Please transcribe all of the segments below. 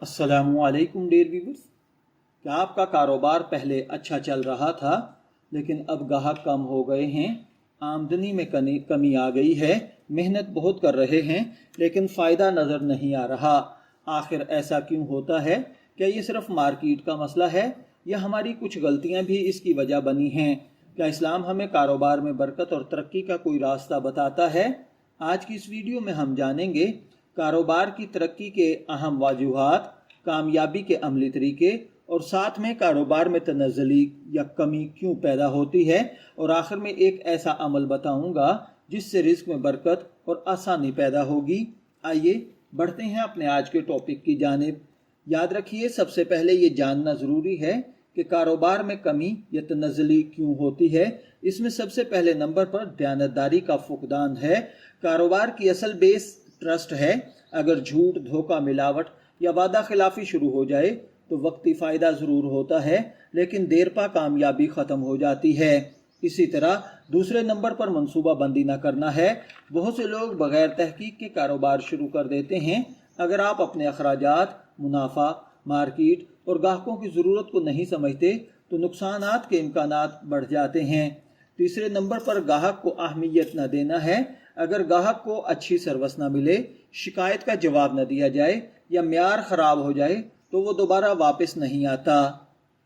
अस्सलामुअलैकुम dear viewers. क्या आपका कारोबार पहले अच्छा चल रहा था लेकिन अब गाहक कम हो गए हैं, आमदनी में कमी आ गई है, मेहनत बहुत कर रहे हैं लेकिन फ़ायदा नज़र नहीं आ रहा। आखिर ऐसा क्यों होता है? क्या ये सिर्फ मार्केट का मसला है या हमारी कुछ गलतियां भी इसकी वजह बनी हैं? क्या इस्लाम हमें कारोबार में बरकत और तरक्की का कोई रास्ता बताता है? आज की इस वीडियो में हम जानेंगे कारोबार की तरक्की के अहम वजूहात, कामयाबी के अमली तरीके और साथ में कारोबार में तनज़्ज़ुली या कमी क्यों पैदा होती है, और आखिर में एक ऐसा अमल बताऊंगा जिससे रिस्क में बरकत और आसानी पैदा होगी। आइए बढ़ते हैं अपने आज के टॉपिक की जानिब। याद रखिए, सबसे पहले ये जानना ज़रूरी है कि कारोबार में कमी या तनज़्ज़ुली क्यों होती है। इसमें सबसे पहले नंबर पर दयानतदारी का फुकदान है। कारोबार की असल बेस ट्रस्ट है। अगर झूठ, धोखा, मिलावट या वादा खिलाफी शुरू हो जाए तो वक्ती फ़ायदा ज़रूर होता है लेकिन देर पा कामयाबी ख़त्म हो जाती है। इसी तरह दूसरे नंबर पर मंसूबा बंदी न करना है। बहुत से लोग बग़ैर तहकीक के कारोबार शुरू कर देते हैं। अगर आप अपने अखराजात, मुनाफा, मार्केट और ग्राहकों की ज़रूरत को नहीं समझते तो नुकसानात के इम्कानात बढ़ जाते हैं। तीसरे नंबर पर ग्राहक को अहमियत न देना है। अगर ग्राहक को अच्छी सर्विस न मिले, शिकायत का जवाब न दिया जाए या म्यार ख़राब हो जाए तो वो दोबारा वापस नहीं आता।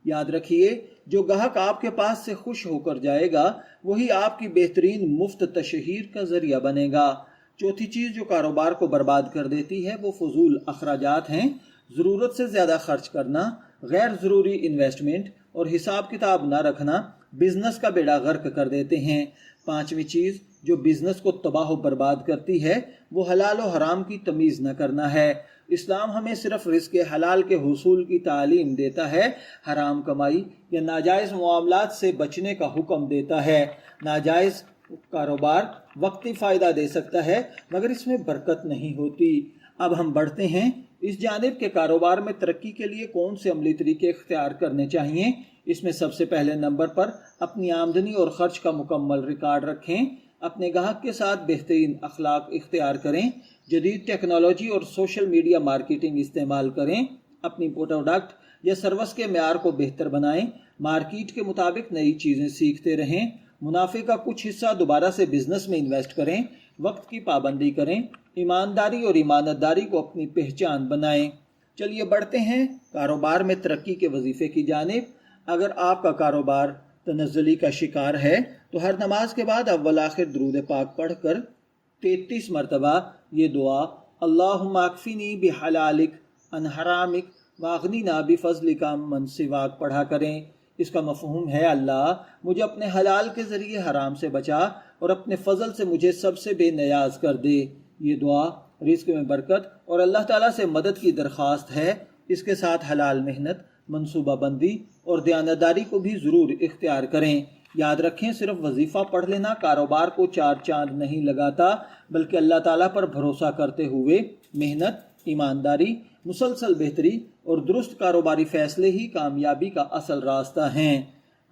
याद रखिए, जो ग्राहक आपके पास से खुश होकर जाएगा वही आपकी बेहतरीन मुफ्त तशहीर का ज़रिया बनेगा। चौथी चीज़ जो कारोबार को बर्बाद कर देती है वो फजूल अखराजात हैं। ज़रूरत से ज़्यादा खर्च करना, गैर ज़रूरी इन्वेस्टमेंट और हिसाब किताब न रखना बिजनेस का बेड़ा गर्क कर देते हैं। पांचवी चीज़ जो बिजनेस को तबाह बर्बाद करती है वो हलाल और हराम की तमीज़ न करना है। इस्लाम हमें सिर्फ रिज़्क़ हलाल के हुसूल की तालीम देता है, हराम कमाई या नाजायज़ मामलात से बचने का हुक्म देता है। नाजायज़ कारोबार वक्ती फ़ायदा दे सकता है मगर इसमें बरकत नहीं होती। अब हम बढ़ते हैं इस जानिब के कारोबार में तरक्की के लिए कौन से अमली तरीके इख्तियार करने चाहिए। इसमें सबसे पहले नंबर पर अपनी आमदनी और ख़र्च का मुकम्मल रिकॉर्ड रखें। अपने ग्राहक के साथ बेहतरीन अखलाक इख्तियार करें। जदीद टेक्नोलॉजी और सोशल मीडिया मार्केटिंग इस्तेमाल करें। अपनी प्रोडक्ट या सर्विस के मेयार को बेहतर बनाएं। मार्केट के मुताबिक नई चीज़ें सीखते रहें। मुनाफे का कुछ हिस्सा दोबारा से बिजनेस में इन्वेस्ट करें। वक्त की पाबंदी करें। ईमानदारी और ईमानतदारी को अपनी पहचान बनाएं। चलिए बढ़ते हैं कारोबार में तरक्की के वजीफे की जानिब। अगर आपका कारोबार तनज़्ज़ुली का शिकार है तो हर नमाज के बाद अव्वल आखिर दुरूद पाक पढ़कर 33 मरतबा ये दुआ, अल्लाहुम्मा अक्फिनी बिहलालिक अन हरामिक वागनिना बिफज़लिका मन सिवाक, पढ़ा करें। इसका मफ़हूम है, अल्लाह मुझे अपने हलाल के ज़रिए हराम से बचा और अपने फ़ज़ल से मुझे सबसे बेनियाज कर दे। ये दुआ रिज़्क़ में बरकत और अल्लाह ताला से मदद की दरख्वास्त है। इसके साथ हलाल मेहनत, मनसूबा बंदी और दयानतदारी को भी ज़रूर इख्तियार करें। याद रखें, सिर्फ वजीफ़ा पढ़ लेना कारोबार को चार चांद नहीं लगाता, बल्कि अल्लाह ताला पर भरोसा करते हुए मेहनत, ईमानदारी, मुसलसल बेहतरी और दुरुस्त कारोबारी फ़ैसले ही कामयाबी का असल रास्ता हैं।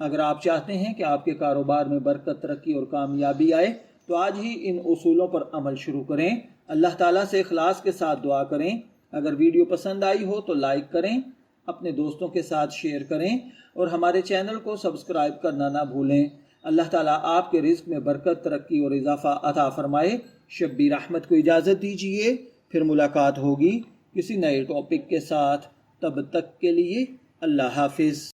अगर आप चाहते हैं कि आपके कारोबार में बरकत, तरक्की और कामयाबी आए तो आज ही इन उसूलों पर अमल शुरू करें। अल्लाह ताला से इखलास के साथ दुआ करें। अगर वीडियो पसंद आई हो तो लाइक करें, अपने दोस्तों के साथ शेयर करें और हमारे चैनल को सब्सक्राइब करना ना भूलें। अल्लाह ताला आपके रिज़्क़ में बरकत, तरक्की और इजाफ़ा अता फरमाए। शब्बीर अहमद को इजाज़त दीजिए, फिर मुलाकात होगी किसी नए टॉपिक के साथ। तब तक के लिए अल्लाह हाफिज़।